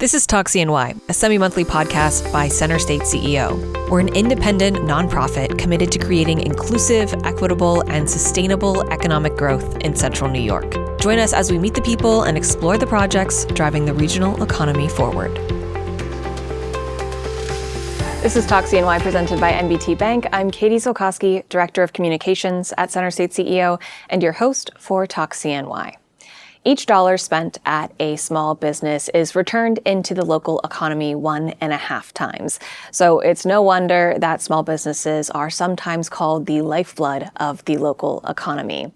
This is Talk CNY, a semi-monthly podcast by CenterState CEO. We're an independent nonprofit committed to creating inclusive, equitable, and sustainable economic growth in Central New York. Join us as we meet the people and explore the projects driving the regional economy forward. This is Talk CNY presented by NBT Bank. I'm Katie Solkowski, Director of Communications at CenterState CEO, and your host for Talk CNY. Each dollar spent at a small business is returned into the local economy 1.5 times. So it's no wonder that small businesses are sometimes called the lifeblood of the local economy.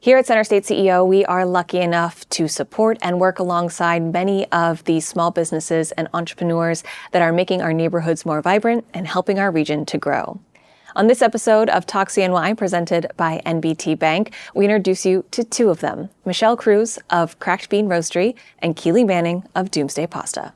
Here at CenterState CEO, we are lucky enough to support and work alongside many of these small businesses and entrepreneurs that are making our neighborhoods more vibrant and helping our region to grow. On this episode of Talk CNY, presented by NBT Bank, we introduce you to two of them, Michelle Cruse of Cracked Bean Roastery and Keeli Manning of Doomsday Pasta.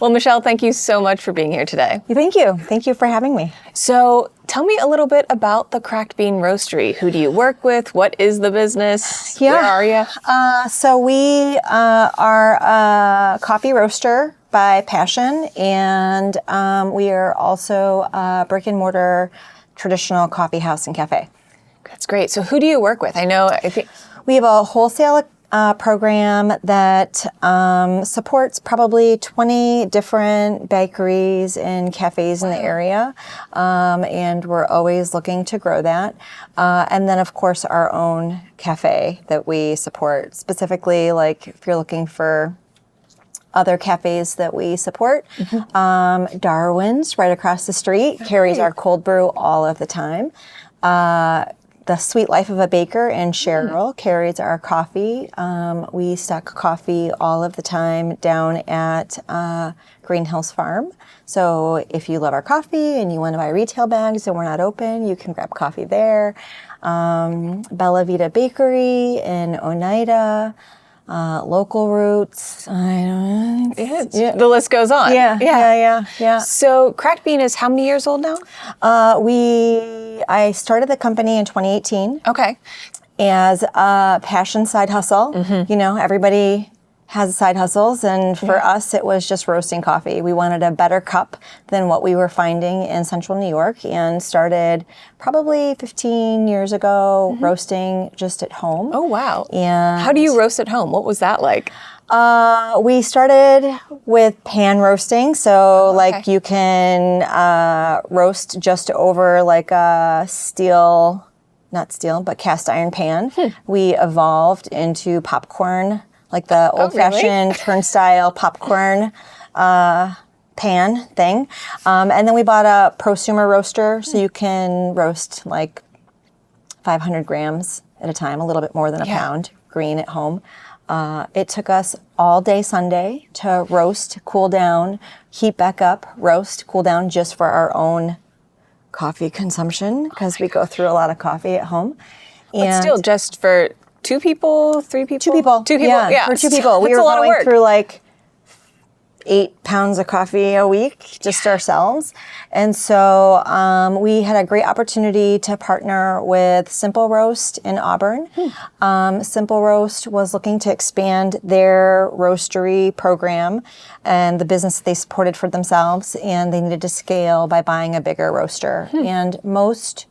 Well, Michelle, thank you so much for being here today. Thank you. Thank you for having me. So tell me a little bit about the Cracked Bean Roastery. Who do you work with? What is the business? Yeah. Where are you? So we are a coffee roaster by passion, and we are also a brick and mortar traditional coffee house and cafe. That's great. So who do you work with? I think we have a wholesale program that supports probably 20 different bakeries and cafes in the area, and we're always looking to grow that. And then, of course, our own cafe that we support, specifically, like if you're looking for other cafes that we support. Darwin's right across the street carries our cold brew all of the time. The Sweet Life of a Baker in Cheryl carries our coffee. We stock coffee all of the time down at Green Hills Farm. So if you love our coffee and you want to buy retail bags and we're not open, you can grab coffee there. Bella Vita Bakery in Oneida. Local roots. the list goes on. Yeah. So Cracked Bean is how many years old now? I started the company in 2018. Okay. As a passion side hustle. Mm-hmm. You know, everybody has side hustles, and for us, it was just roasting coffee. We wanted a better cup than what we were finding in Central New York, and started probably 15 years ago roasting just at home. Oh, wow. And how do you roast at home? What was that like? We started with pan roasting. So like you can roast just over like a not steel, but cast iron pan. We evolved into popcorn, like the old-fashioned turnstile popcorn pan thing. And then we bought a prosumer roaster, so you can roast like 500 grams at a time, a little bit more than a pound, green at home. It took us all day Sunday to roast, cool down, heat back up, roast, cool down, just for our own coffee consumption, because we go through a lot of coffee at home. But still, just for 2 people, 3 people? 2 people. 2 people, yeah. For 2 people. We were going through like 8 pounds of coffee a week, just ourselves. And so we had a great opportunity to partner with Simple Roast in Auburn. Simple Roast was looking to expand their roastery program and the business they supported for themselves, and they needed to scale by buying a bigger roaster. And most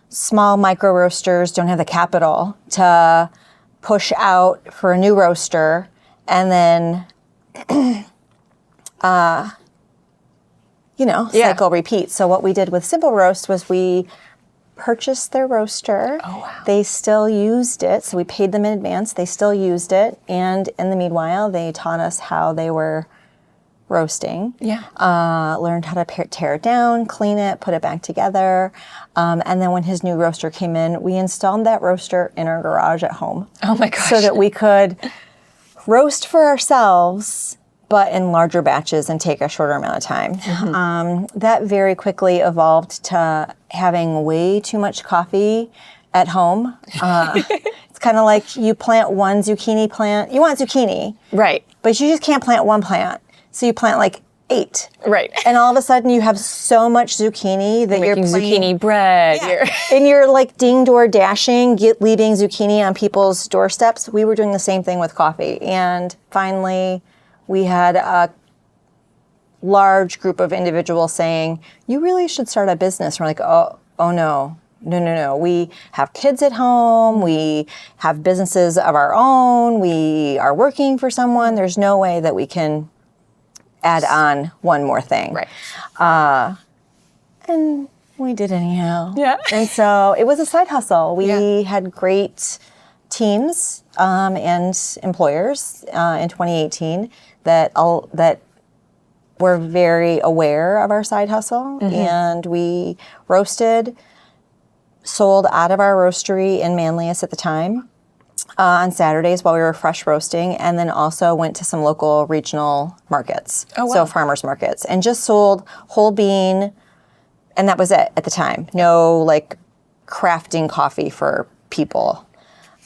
small micro roasters don't have the capital to push out for a new roaster and then cycle repeat. So what we did with Simple Roast was we purchased their roaster. Oh, wow. They still used it. So we paid them in advance. They still used it. And in the meanwhile, they taught us how they were roasting. Learned how to tear it down, clean it, put it back together. And then when his new roaster came in, we installed that roaster in our garage at home. Oh my gosh. So that we could roast for ourselves, but in larger batches and take a shorter amount of time. That very quickly evolved to having way too much coffee at home. It's kind of like you plant one zucchini plant. You want zucchini. Right. But you just can't plant one plant. So you plant like 8. Right. And all of a sudden you have so much zucchini that you're making zucchini bread. Yeah. And you're like ding-door dashing, leaving zucchini on people's doorsteps. We were doing the same thing with coffee. And finally we had a large group of individuals saying, you really should start a business. And we're like, oh no. No. We have kids at home. We have businesses of our own. We are working for someone. There's no way that we can add on one more thing. Right. And we did anyhow. Yeah. And so it was a side hustle. We had great teams and employers in 2018 that were very aware of our side hustle. And we roasted, sold out of our roastery in Manlius at the time on Saturdays while we were fresh roasting, and then also went to some local regional markets, so farmers markets, and just sold whole bean, and that was it at the time. No like crafting coffee for people.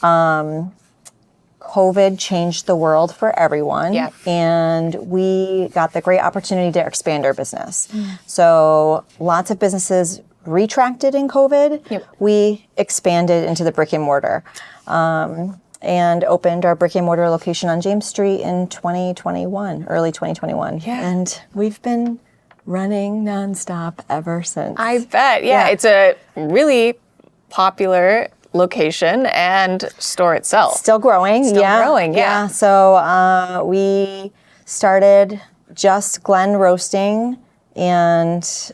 COVID changed the world for everyone, and we got the great opportunity to expand our business. So lots of businesses retracted in COVID. We expanded into the brick and mortar and opened our brick and mortar location on James Street in 2021, early 2021. And we've been running nonstop ever since. I bet. Yeah. It's a really popular location and store itself. Still growing. Still growing. Yeah. So we started just Glen roasting and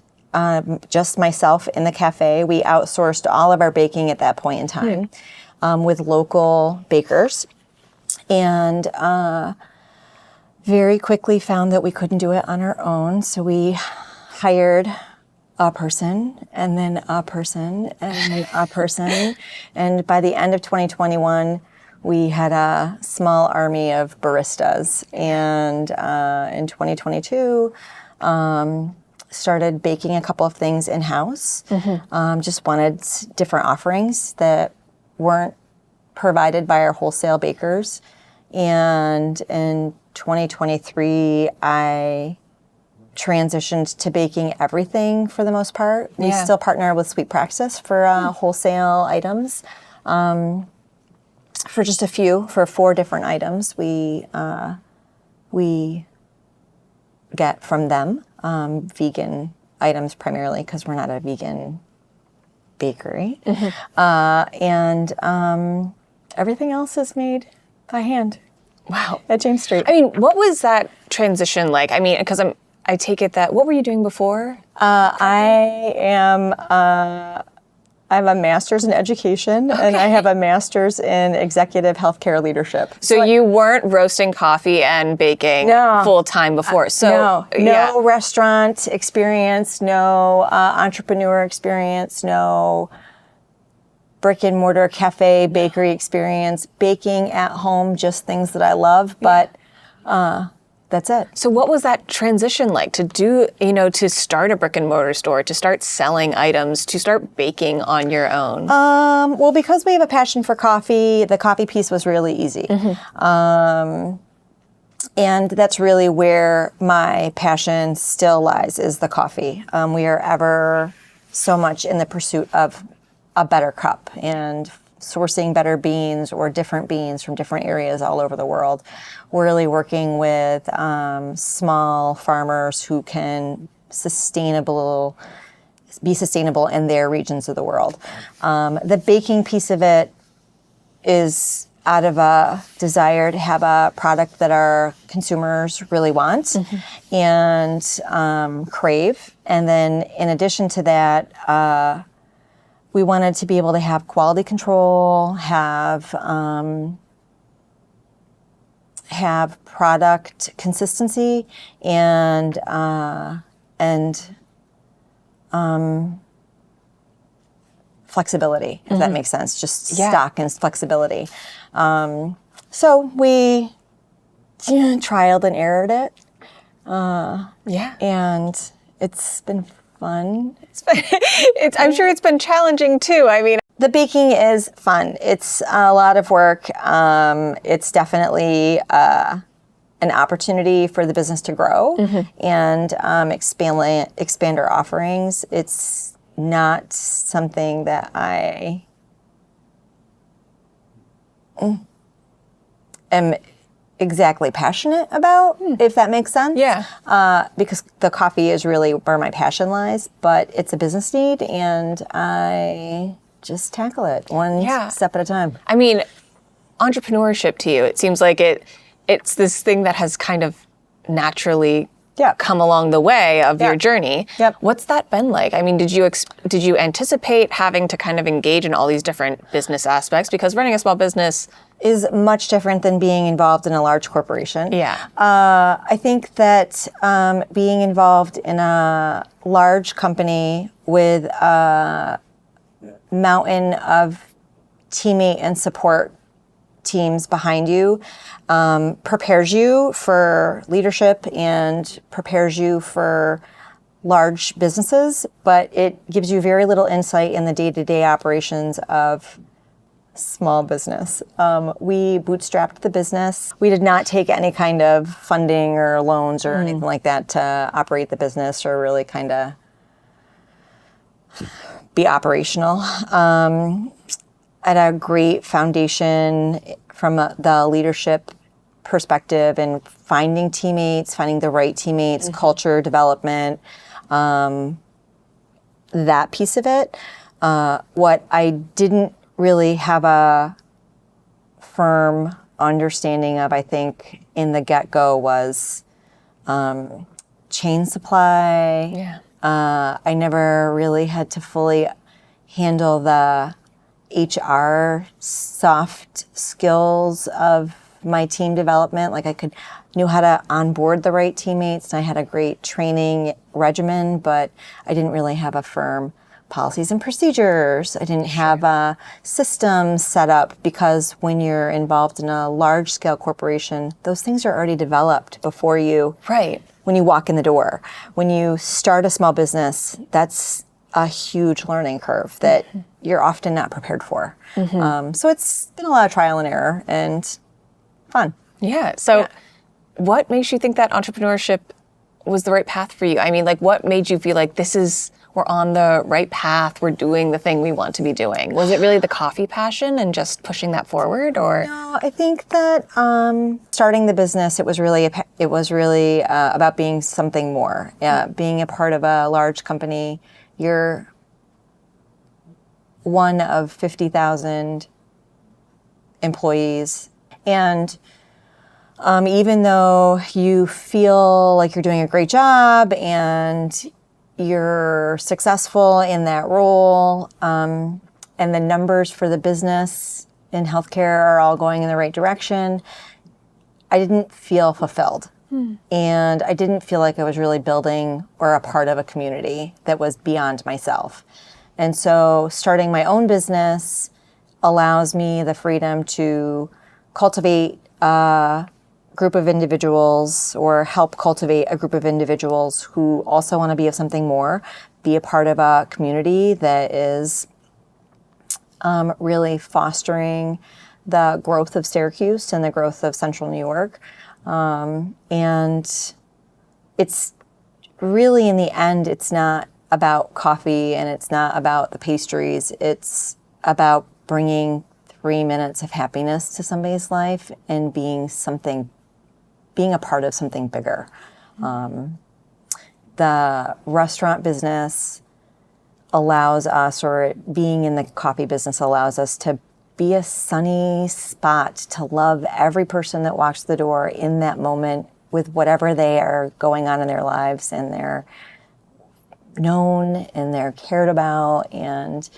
just myself in the cafe. We outsourced all of our baking at that point in time with local bakers, and very quickly found that we couldn't do it on our own. So we hired a person, and then a person, and then a person. And by the end of 2021, we had a small army of baristas. And in 2022, started baking a couple of things in-house. Just wanted different offerings that weren't provided by our wholesale bakers. And in 2023, I transitioned to baking everything for the most part. We still partner with Sweet Praxis for wholesale items. For just a few, for 4 different items, we get from them. Vegan items primarily, because we're not a vegan bakery. And everything else is made by hand. Wow. At James Street. I mean, what was that transition like? I mean, because I take it that, what were you doing before? I have a master's in education, and I have a master's in executive healthcare leadership. So you weren't roasting coffee and baking full time before. So no restaurant experience, no entrepreneur experience, no brick and mortar cafe bakery experience. Baking at home, just things that I love, but that's it. So what was that transition like to do, to start a brick and mortar store, to start selling items, to start baking on your own? Well, because we have a passion for coffee, the coffee piece was really easy. And that's really where my passion still lies, is the coffee. We are ever so much in the pursuit of a better cup and sourcing better beans or different beans from different areas all over the world. We're really working with small farmers who can be sustainable in their regions of the world. The baking piece of it is out of a desire to have a product that our consumers really want and crave. And then in addition to that, we wanted to be able to have quality control, have product consistency, and flexibility, if that makes sense. Just stock and flexibility. So we trialed and errored it. And it's been fun. I'm sure it's been challenging too. I mean, the baking is fun. It's a lot of work. It's definitely an opportunity for the business to grow and expand our offerings. It's not something that I am exactly passionate about, if that makes sense. Yeah. Because the coffee is really where my passion lies, but it's a business need, and I just tackle it one step at a time. I mean, entrepreneurship to you, it seems like it's this thing that has kind of naturally come along the way of your journey. Yep. What's that been like? I mean, did you anticipate having to kind of engage in all these different business aspects? Because running a small business is much different than being involved in a large corporation. Yeah. I think that being involved in a large company with a mountain of teammate and support teams behind you prepares you for leadership and prepares you for large businesses, but it gives you very little insight in the day-to-day operations of small business. We bootstrapped the business. We did not take any kind of funding or loans or anything like that to operate the business or really kind of be operational. At a great foundation from the leadership perspective and finding teammates, finding the right teammates, culture development, that piece of it. What I didn't really have a firm understanding of, I think, in the get-go was chain supply. Yeah. I never really had to fully handle the HR soft skills of my team development. Like I knew how to onboard the right teammates, and I had a great training regimen, but I didn't really have a firm policies and procedures. I didn't have a system set up, because when you're involved in a large scale corporation, those things are already developed before you. Right. When you walk in the door. When you start a small business, that's a huge learning curve that you're often not prepared for. So it's been a lot of trial and error and fun. Yeah. So what makes you think that entrepreneurship was the right path for you? I mean, like, what made you feel like we're on the right path, we're doing the thing we want to be doing? Was it really the coffee passion and just pushing that forward, or? No, I think that starting the business, it was really about being something more. Being a part of a large company, you're one of 50,000 employees, and even though you feel like you're doing a great job and you're successful in that role, and the numbers for the business in healthcare are all going in the right direction, I didn't feel fulfilled. And I didn't feel like I was really building or a part of a community that was beyond myself. And so starting my own business allows me the freedom to cultivate a group of individuals, or help cultivate a group of individuals who also want to be of something more, be a part of a community that is really fostering the growth of Syracuse and the growth of Central New York. And it's really, in the end, it's not about coffee and it's not about the pastries. It's about bringing 3 minutes of happiness to somebody's life and being a part of something bigger. The restaurant business allows us, or being in the coffee business allows us to be a sunny spot, to love every person that walks the door in that moment with whatever they are going on in their lives, and they're known and they're cared about, and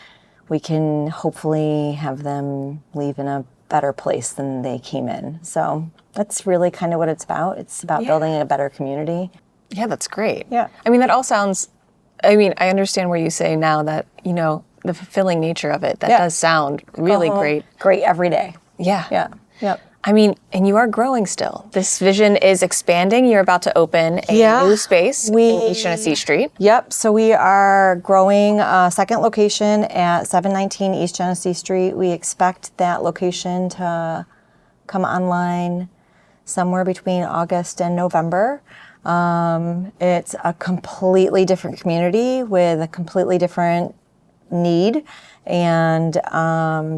we can hopefully have them leave in a better place than they came in. So that's really kind of what it's about. It's about building a better community. Yeah, that's great. Yeah. I mean, that all sounds, I understand where you say now that, the fulfilling nature of it, that does sound really great. Great every day. Yeah. Yeah. Yep. I mean, and you are growing still. This vision is expanding. You're about to open a new space in East Genesee Street. Yep. So we are growing a second location at 719 East Genesee Street. We expect that location to come online somewhere between August and November. It's a completely different community with a completely different need, and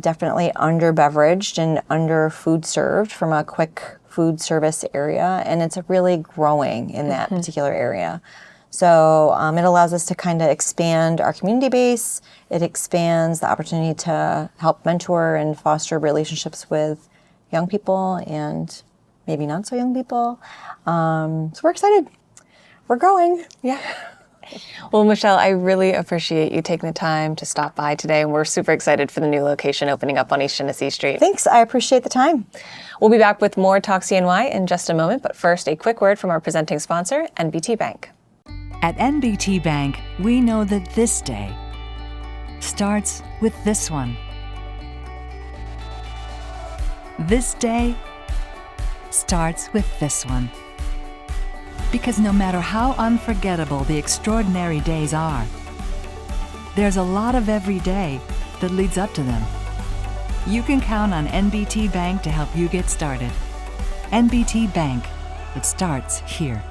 definitely under beveraged and under food served from a quick food service area, and it's really growing in that particular area. So it allows us to kind of expand our community base. It expands the opportunity to help mentor and foster relationships with young people and maybe not so young people. So we're excited. We're growing. Yeah. Well, Michelle, I really appreciate you taking the time to stop by today. And we're super excited for the new location opening up on East Genesee Street. Thanks. I appreciate the time. We'll be back with more Talk CNY in just a moment. But first, a quick word from our presenting sponsor, NBT Bank. At NBT Bank, we know that this day starts with this one. This day starts with this one. Because no matter how unforgettable the extraordinary days are, there's a lot of every day that leads up to them. You can count on NBT Bank to help you get started. NBT Bank, it starts here.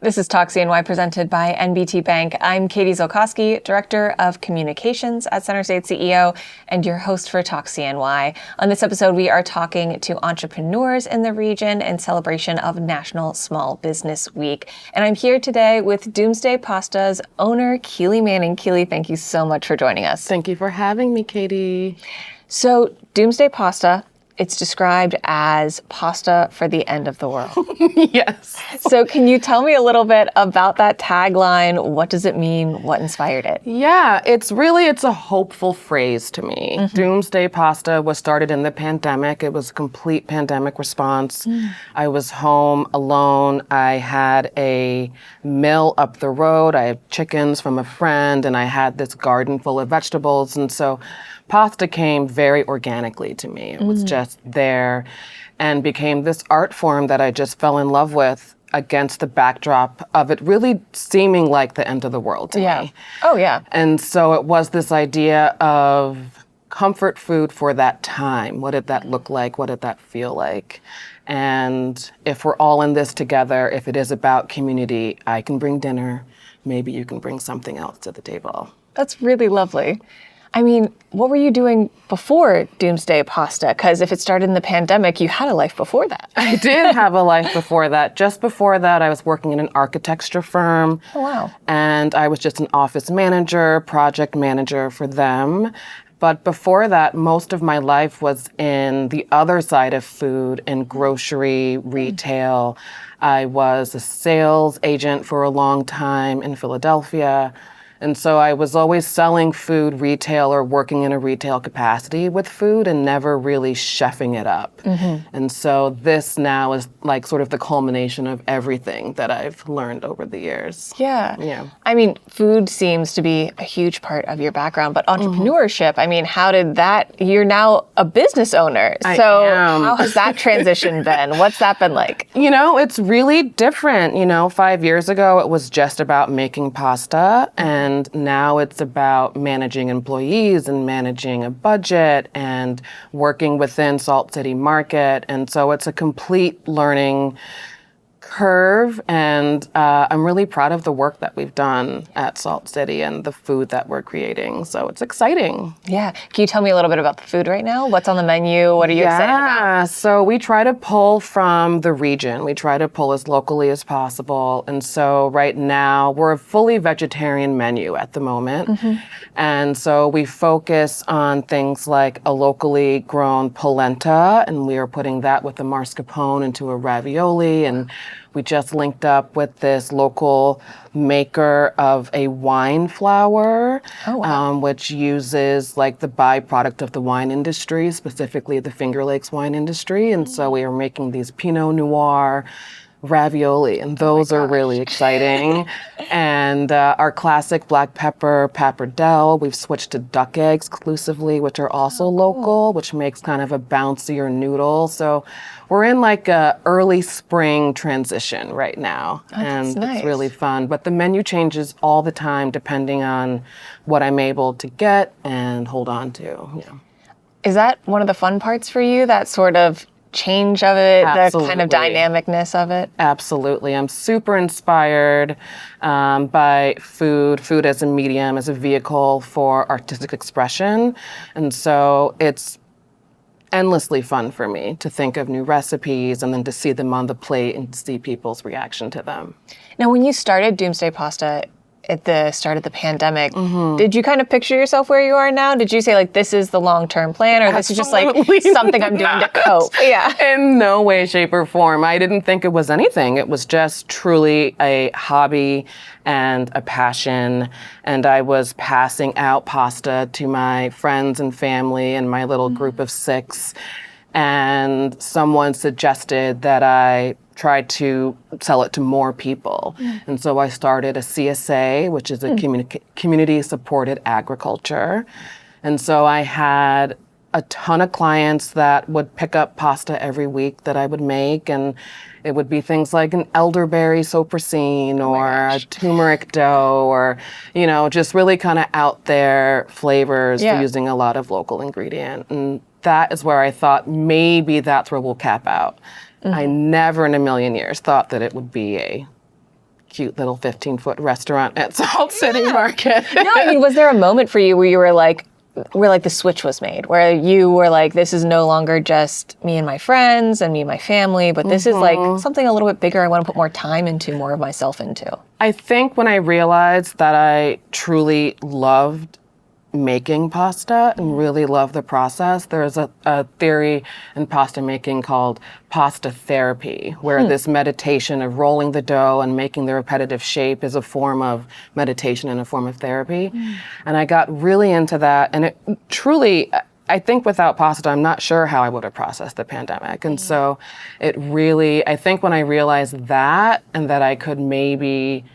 This is Talk CNY presented by NBT Bank. I'm Keeli Zolkowski, Director of Communications at CenterState CEO and your host for Talk CNY. On this episode, we are talking to entrepreneurs in the region in celebration of National Small Business Week. And I'm here today with Doomsday Pasta's owner, Keeli Manning. Keeli, thank you so much for joining us. Thank you for having me, Katie. So Doomsday Pasta, it's described as pasta for the end of the world. Yes. So can you tell me a little bit about that tagline? What does it mean? What inspired it? Yeah, it's a hopeful phrase to me. Mm-hmm. Doomsday Pasta was started in the pandemic. It was a complete pandemic response. I was home alone. I had a mill up the road. I had chickens from a friend, and I had this garden full of vegetables. And so pasta came very organically to me. It was just there and became this art form that I just fell in love with against the backdrop of it really seeming like the end of the world to me. Oh, yeah. And so it was this idea of comfort food for that time. What did that look like? What did that feel like? And if we're all in this together, if it is about community, I can bring dinner. Maybe you can bring something else to the table. That's really lovely. I mean, what were you doing before Doomsday Pasta? Because if it started in the pandemic, you had a life before that. I did have a life before that. Just before that, I was working in an architecture firm. Oh, wow. And I was just an office manager, project manager for them. But before that, most of my life was in the other side of food, in grocery, retail. I was a sales agent for a long time in Philadelphia. And so I was always selling food retail or working in a retail capacity with food and never really chefing it up. Mm-hmm. And so this now is like sort of the culmination of everything that I've learned over the years. Yeah. I mean, food seems to be a huge part of your background, but entrepreneurship, I mean, how did that, you're now a business owner. So how has that transition been? What's that been like? You know, it's really different. 5 years ago, it was just about making pasta, and now it's about managing employees and managing a budget and working within Salt City Market. And so it's a complete learning curve, and I'm really proud of the work that we've done at Salt City and the food that we're creating. So it's exciting. Yeah. Can you tell me a little bit about the food right now? What's on the menu? What are you excited about? Yeah. So we try to pull from the region. We try to pull as locally as possible. And so right now we're a fully vegetarian menu at the moment. Mm-hmm. And so we focus on things like a locally grown polenta, and we are putting that with the mascarpone into a ravioli. And we just linked up with this local maker of a wine flour, which uses like the byproduct of the wine industry, specifically the Finger Lakes wine industry. And so we are making these Pinot Noir ravioli, and those are really exciting. And our classic black pepper pappardelle, we've switched to duck eggs exclusively, which are also local, which makes kind of a bouncier noodle. So we're in like a early spring transition right now, and it's really fun. But the menu changes all the time depending on what I'm able to get and hold on to. Yeah. Is that one of the fun parts for you, that sort of change of it, Absolutely. the kind of dynamicness of it? Absolutely. I'm super inspired by food as a medium, as a vehicle for artistic expression. And so it's endlessly fun for me to think of new recipes and then to see them on the plate and see people's reaction to them. Now, when you started Doomsday Pasta at the start of the pandemic, did you kind of picture yourself where you are now? Did you say like, this is the long-term plan, or this is just like something I'm doing to cope? Yeah. In no way, shape, or form. I didn't think it was anything. It was just truly a hobby and a passion. And I was passing out pasta to my friends and family and my little group of 6. And someone suggested that I try to sell it to more people. And so I started a CSA, which is a community-supported agriculture. And so I had a ton of clients that would pick up pasta every week that I would make. And it would be things like an elderberry soprasine or a turmeric dough, or, you know, just really kind of out there flavors using a lot of local ingredient. And that is where I thought maybe that's where we'll cap out. I never in a million years thought that it would be a cute little 15-foot restaurant at Salt City Market. No, I mean, was there a moment for you where you were like, the switch was made, where you were like, this is no longer just me and my friends and me and my family, but this is like something a little bit bigger I want to put more time into, more of myself into? I think when I realized that I truly loved making pasta and really love the process. There's a theory in pasta making called pasta therapy, where this meditation of rolling the dough and making the repetitive shape is a form of meditation and a form of therapy. And I got really into that. And it truly, I think without pasta, I'm not sure how I would have processed the pandemic. And so it really, I think when I realized that and that I could maybe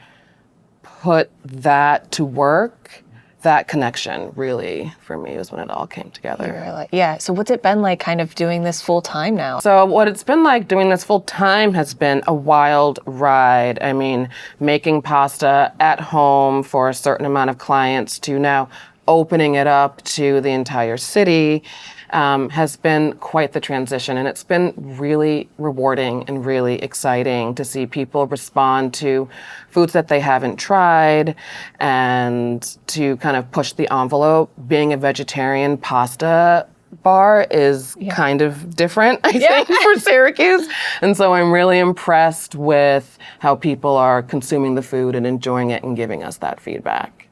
put that to work, that connection really, for me, was when it all came together. So what's it been like kind of doing this full time now? So what it's been like doing this full time has been a wild ride. I mean, making pasta at home for a certain amount of clients to now opening it up to the entire city has been quite the transition. And it's been really rewarding and really exciting to see people respond to foods that they haven't tried and to kind of push the envelope. Being a vegetarian pasta bar is kind of different, I think, for Syracuse. And so I'm really impressed with how people are consuming the food and enjoying it and giving us that feedback.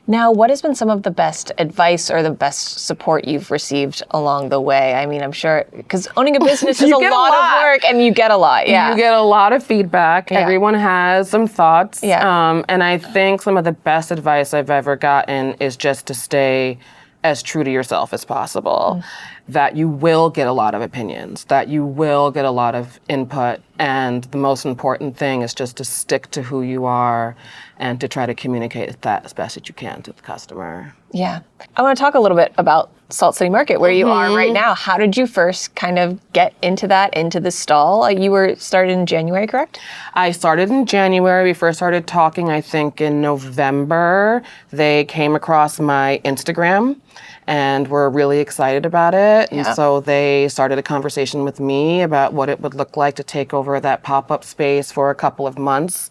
Now, what has been some of the best advice or the best support you've received along the way? I mean, I'm sure, because owning a business is a lot of work, and you get a lot. You get a lot of feedback. Everyone has some thoughts. And I think some of the best advice I've ever gotten is just to stay as true to yourself as possible. That you will get a lot of opinions, that you will get a lot of input, and the most important thing is just to stick to who you are and to try to communicate that as best as you can to the customer. Yeah. I want to talk a little bit about Salt City Market, where you are right now. How did you first kind of get into the stall? You were started in January, correct? I started in January. We first started talking, I think, in November. They came across my Instagram and were really excited about it. And so they started a conversation with me about what it would look like to take over that pop-up space for a couple of months.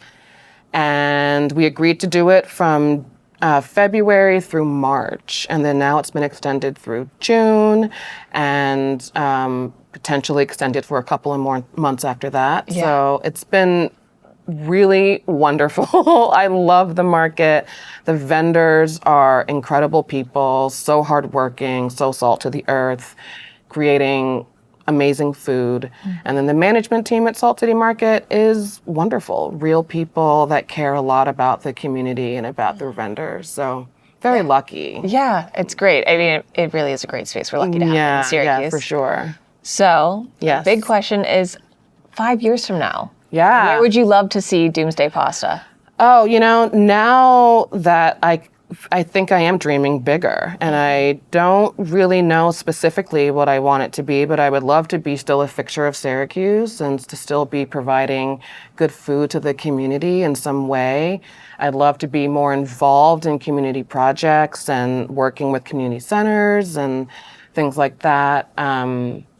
And we agreed to do it from February through March. And then now it's been extended through June and potentially extended for a couple of more months after that. So it's been really wonderful. I love the market. The vendors are incredible people, so hardworking, so salt to the earth, creating amazing food. And then the management team at Salt City Market is wonderful. Real people that care a lot about the community and about their vendors. So very lucky. Yeah, it's great. I mean, it really is a great space. We're lucky to have it in Syracuse. Yeah, for sure. So the big question is 5 years from now. Yeah. Where would you love to see Doomsday Pasta? Oh, you know, now that I think I am dreaming bigger, and I don't really know specifically what I want it to be, but I would love to be still a fixture of Syracuse and to still be providing good food to the community in some way. I'd love to be more involved in community projects and working with community centers and things like that,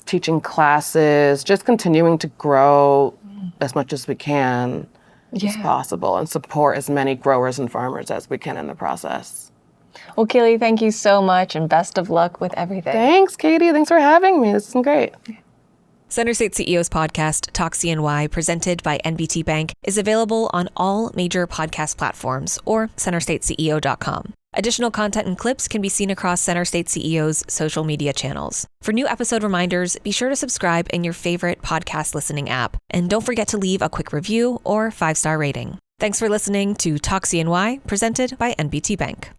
teaching classes, just continuing to grow as much as we can as possible and support as many growers and farmers as we can in the process. Well, Keeli, thank you so much and best of luck with everything. Thanks, Katie. Thanks for having me. This has been great. CenterState CEO's podcast, Talk CNY, presented by NBT Bank, is available on all major podcast platforms or CenterStateCEO.com. Additional content and clips can be seen across CenterState CEO's social media channels. For new episode reminders, be sure to subscribe in your favorite podcast listening app. And don't forget to leave a quick review or 5-star rating. Thanks for listening to Talk CNY, presented by NBT Bank.